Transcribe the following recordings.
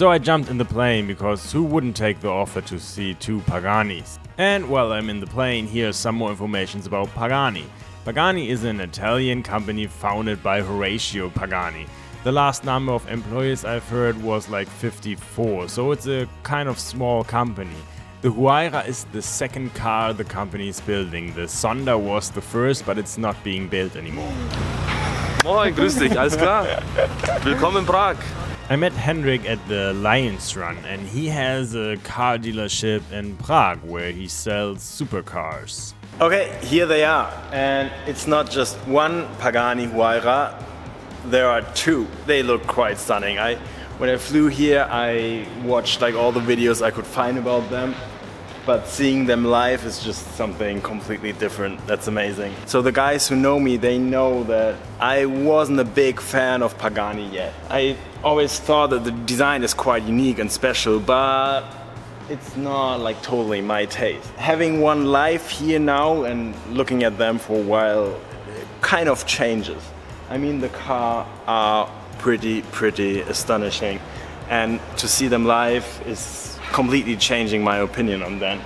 So I jumped in the plane because who wouldn't take the offer to see two Paganis? And while I'm in the plane, here's some more information about Pagani. Pagani is an Italian company founded by Horacio Pagani. The last number of employees I've heard was like 54, so it's a kind of small company. The Huayra is the second car the company is building. The Sonda was the first, but it's not being built anymore. Moin, grüß dich, alles klar? Willkommen in Prag. I met Hendrik at the Lions Run, and he has a car dealership in Prague where he sells supercars. Okay, here they are, and it's not just one Pagani Huayra, there are two. They look quite stunning. When I flew here, I watched like all the videos I could find about them, but seeing them live is just something completely different. That's amazing. So the guys who know me, they know that I wasn't a big fan of Pagani yet. I always thought that the design is quite unique and special, but it's not like totally my taste. Having one live here now and looking at them for a while, it kind of changes. I mean, the car are pretty astonishing, and to see them live is completely changing my opinion on them.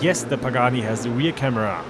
Yes, the Pagani has a rear camera.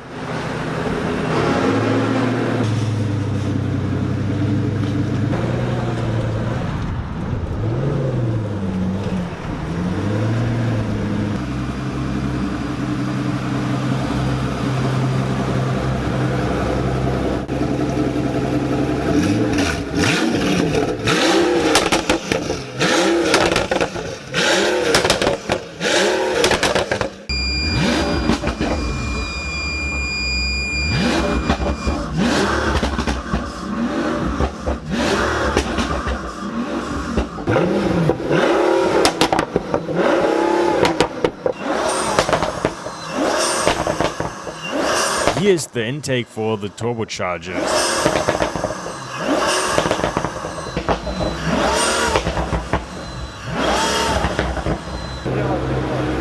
Here's the intake for the turbochargers.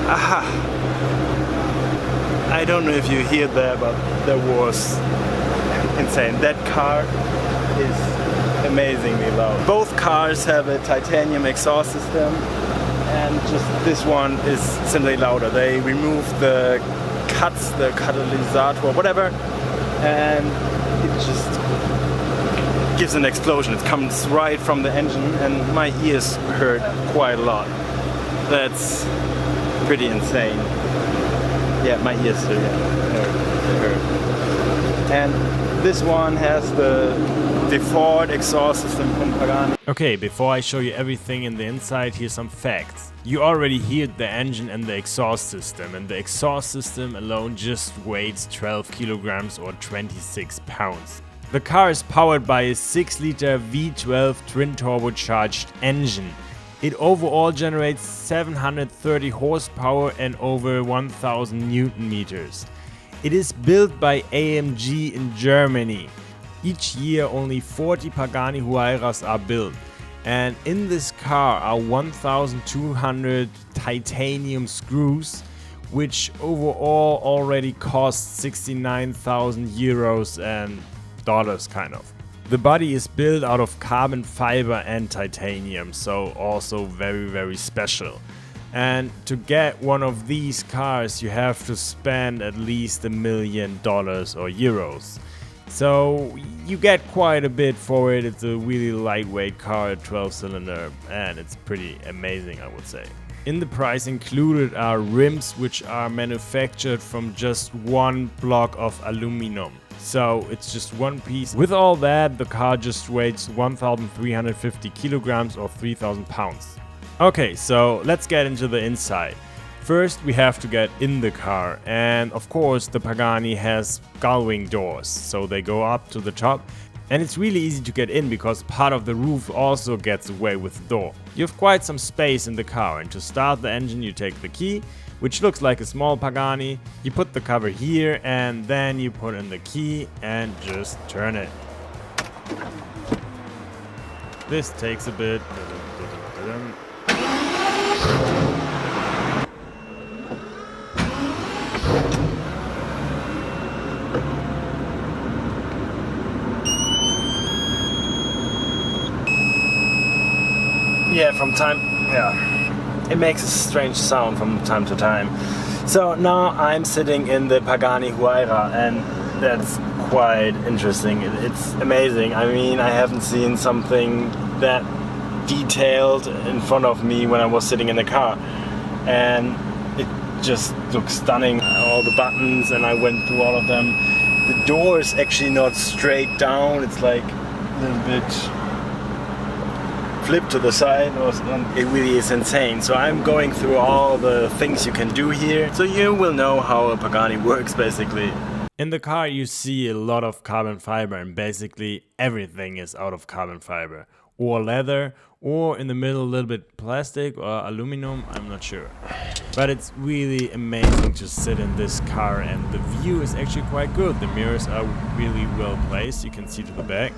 Aha! I don't know if you hear that, but that was insane. That car is amazingly loud. Both cars have a titanium exhaust system, and just this one is simply louder. They removed the cuts, the catalysator, whatever, and it just gives an explosion. It comes right from the engine, and my ears hurt quite a lot. That's pretty insane. Yeah, my ears hurt. And this one has the default exhaust system from Pagani. Okay, before I show you everything in the inside, here's some facts. You already heard the engine and the exhaust system, and the exhaust system alone just weighs 12 kilograms or 26 pounds. The car is powered by a 6-liter V12 twin-turbocharged engine. It overall generates 730 horsepower and over 1000 Newton meters. It is built by AMG in Germany. Each year only 40 Pagani Huayras are built. And in this car are 1,200 titanium screws, which overall already cost 69,000 euros and dollars kind of. The body is built out of carbon fiber and titanium, so also very special. And to get one of these cars you have to spend at least $1 million or euros. So you get quite a bit for it. It's a really lightweight car, a 12-cylinder, and it's pretty amazing, I would say. In the price included are rims, which are manufactured from just one block of aluminum. So it's just one piece. With all that, the car just weighs 1,350 kilograms or 3,000 pounds. Okay, so let's get into the inside. First, we have to get in the car, and of course the Pagani has gullwing doors, so they go up to the top, and it's really easy to get in because part of the roof also gets away with the door. You have quite some space in the car, and to start the engine you take the key, which looks like a small Pagani, you put the cover here and then you put in the key and just turn it. This takes a bit. Yeah, it makes a strange sound from time to time. So now I'm sitting in the Pagani Huayra, and that's quite interesting. It's amazing. I mean, I haven't seen something that detailed in front of me when I was sitting in the car, and it just looks stunning. All the buttons, and I went through all of them. The door is actually not straight down, it's like a little bit flip to the side. It really is insane. So I'm going through all the things you can do here, so you will know how a Pagani works basically. In the car you see a lot of carbon fiber, and basically everything is out of carbon fiber or leather, or in the middle a little bit plastic or aluminum, I'm not sure. But it's really amazing to sit in this car, and the view is actually quite good. The mirrors are really well placed, you can see to the back.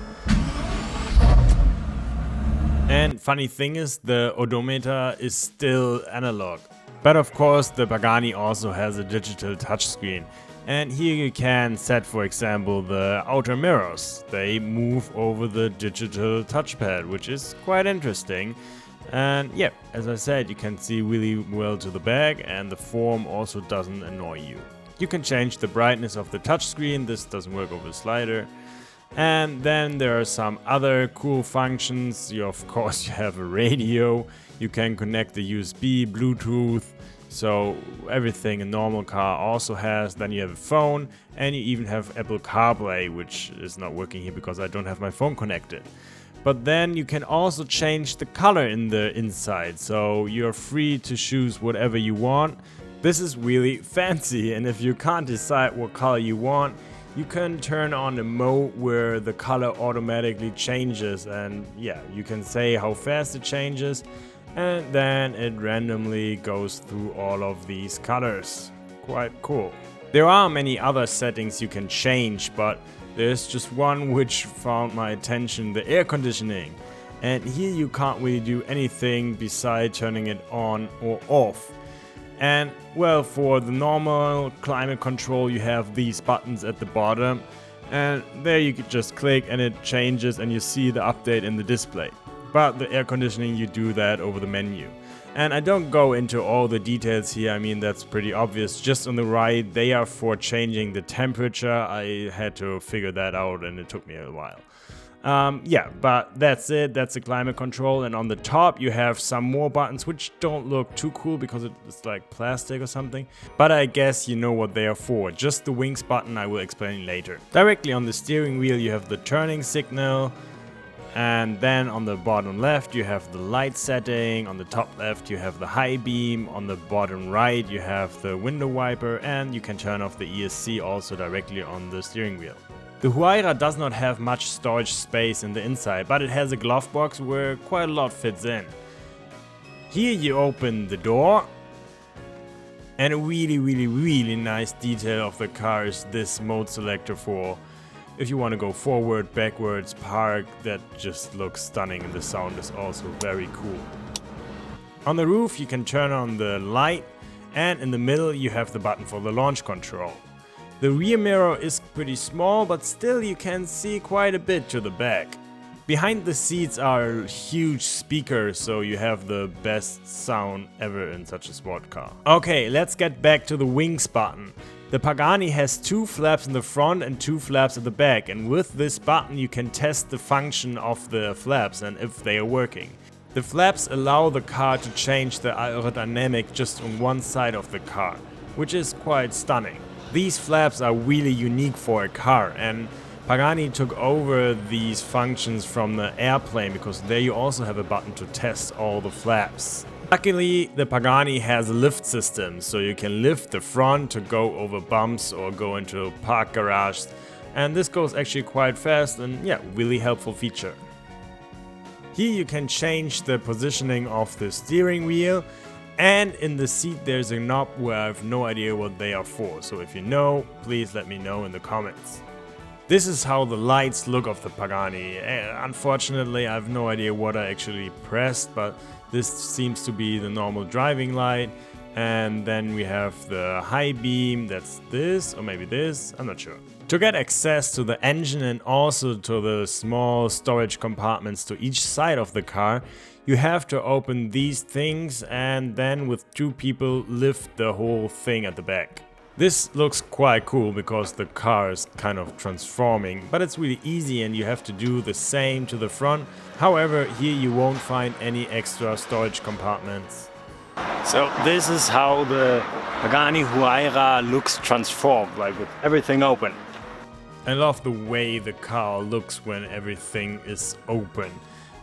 And funny thing is, the odometer is still analog. But of course the Pagani also has a digital touchscreen. And here you can set, for example, the outer mirrors. They move over the digital touchpad, which is quite interesting. And yeah, as I said, you can see really well to the back, and the form also doesn't annoy you. You can change the brightness of the touchscreen. This doesn't work over the slider. And then there are some other cool functions. Of course you have a radio, you can connect the USB, Bluetooth, so everything a normal car also has. Then you have a phone, and you even have Apple CarPlay, which is not working here because I don't have my phone connected. But then you can also change the color in the inside, so you're free to choose whatever you want. This is really fancy, and if you can't decide what color you want, you can turn on a mode where the color automatically changes, and yeah, you can say how fast it changes, and then it randomly goes through all of these colors. Quite cool. There are many other settings you can change, but there's just one which found my attention, the air conditioning. And here you can't really do anything besides turning it on or off. And well, for the normal climate control you have these buttons at the bottom, and there you could just click and it changes and you see the update in the display. But the air conditioning, you do that over the menu. And I don't go into all the details here, I mean that's pretty obvious. Just on the right, they are for changing the temperature. I had to figure that out and it took me a while. Yeah, but that's it, that's the climate control. And on the top you have some more buttons which don't look too cool because it's like plastic or something. But I guess you know what they are for. Just the wings button I will explain later. Directly on the steering wheel you have the turning signal. And then on the bottom left you have the light setting, on the top left you have the high beam, on the bottom right you have the window wiper, and you can turn off the ESC also directly on the steering wheel. The Huayra does not have much storage space in the inside, but it has a glove box where quite a lot fits in. Here you open the door, and a really nice detail of the car is this mode selector for if you want to go forward, backwards, park. That just looks stunning, and the sound is also very cool. On the roof you can turn on the light, and in the middle you have the button for the launch control. The rear mirror is pretty small, but still you can see quite a bit to the back. Behind the seats are huge speakers, so you have the best sound ever in such a sport car. Okay, let's get back to the wings button. The Pagani has 2 flaps in the front and 2 flaps at the back, and with this button you can test the function of the flaps and if they are working. The flaps allow the car to change the aerodynamics just on one side of the car, which is quite stunning. These flaps are really unique for a car, and Pagani took over these functions from the airplane because there you also have a button to test all the flaps. Luckily, the Pagani has a lift system, so you can lift the front to go over bumps or go into a park garage, and this goes actually quite fast, and yeah, really helpful feature. Here you can change the positioning of the steering wheel, and in the seat there's a knob where I have no idea what they are for, so if you know, please let me know in the comments. This is how the lights look of the Pagani. Unfortunately, I have no idea what I actually pressed, but this seems to be the normal driving light. And then we have the high beam, that's this, or maybe this, I'm not sure. To get access to the engine and also to the small storage compartments to each side of the car, you have to open these things and then with 2 people lift the whole thing at the back. This looks quite cool because the car is kind of transforming, but it's really easy and you have to do the same to the front. However, here you won't find any extra storage compartments. So this is how the Pagani Huayra looks transformed, like with everything open. I love the way the car looks when everything is open.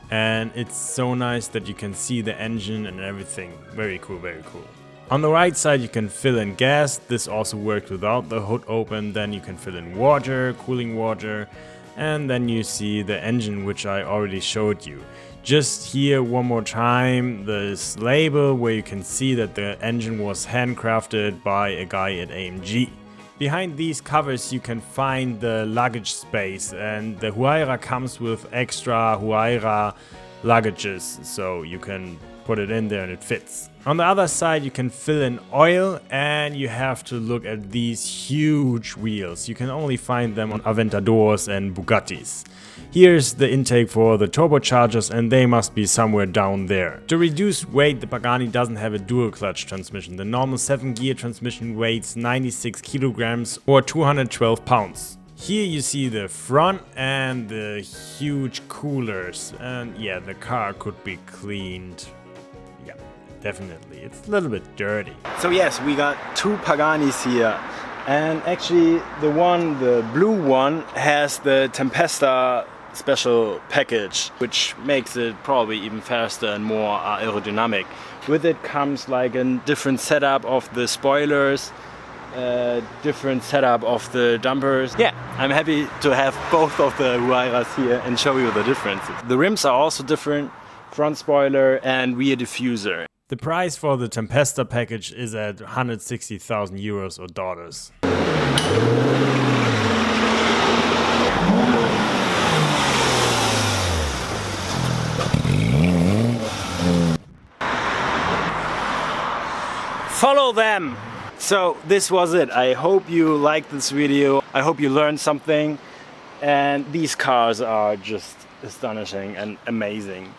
And it's so nice that you can see the engine and everything. Very cool, very cool. On the right side you can fill in gas. This also worked without the hood open. Then you can fill in water, cooling water. And then you see the engine, which I already showed you. Just here one more time, this label where you can see that the engine was handcrafted by a guy at AMG. Behind these covers you can find the luggage space, and the Huayra comes with extra Huayra luggages, so you can put it in there and it fits. On the other side you can fill in oil, and you have to look at these huge wheels. You can only find them on Aventadors and Bugattis. Here's the intake for the turbochargers, and they must be somewhere down there. To reduce weight, the Pagani doesn't have a dual clutch transmission. The normal 7-gear transmission weighs 96 kilograms or 212 pounds. Here you see the front and the huge coolers, and yeah, the car could be cleaned. Yeah, definitely. It's a little bit dirty. So yes, we got 2 Paganis here. And actually the blue one has the Tempesta special package, which makes it probably even faster and more aerodynamic. With it comes like a different setup of the spoilers, different setup of the dampers. Yeah, I'm happy to have both of the Huayras here and show you the differences. The rims are also different, front spoiler and rear diffuser. The price for the Tempesta package is at 160,000 euros or dollars. Follow them! So this was it. I hope you liked this video. I hope you learned something. And these cars are just astonishing and amazing.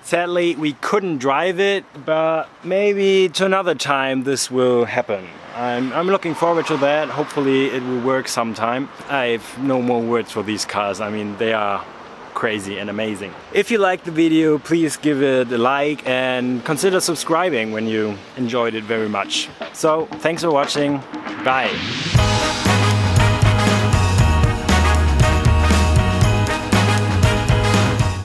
Sadly, we couldn't drive it, but maybe to another time this will happen. I'm looking forward to that. Hopefully it will work sometime. I have no more words for these cars. I mean, they are crazy and amazing. If you liked the video, please give it a like and consider subscribing when you enjoyed it very much. So, thanks for watching. Bye.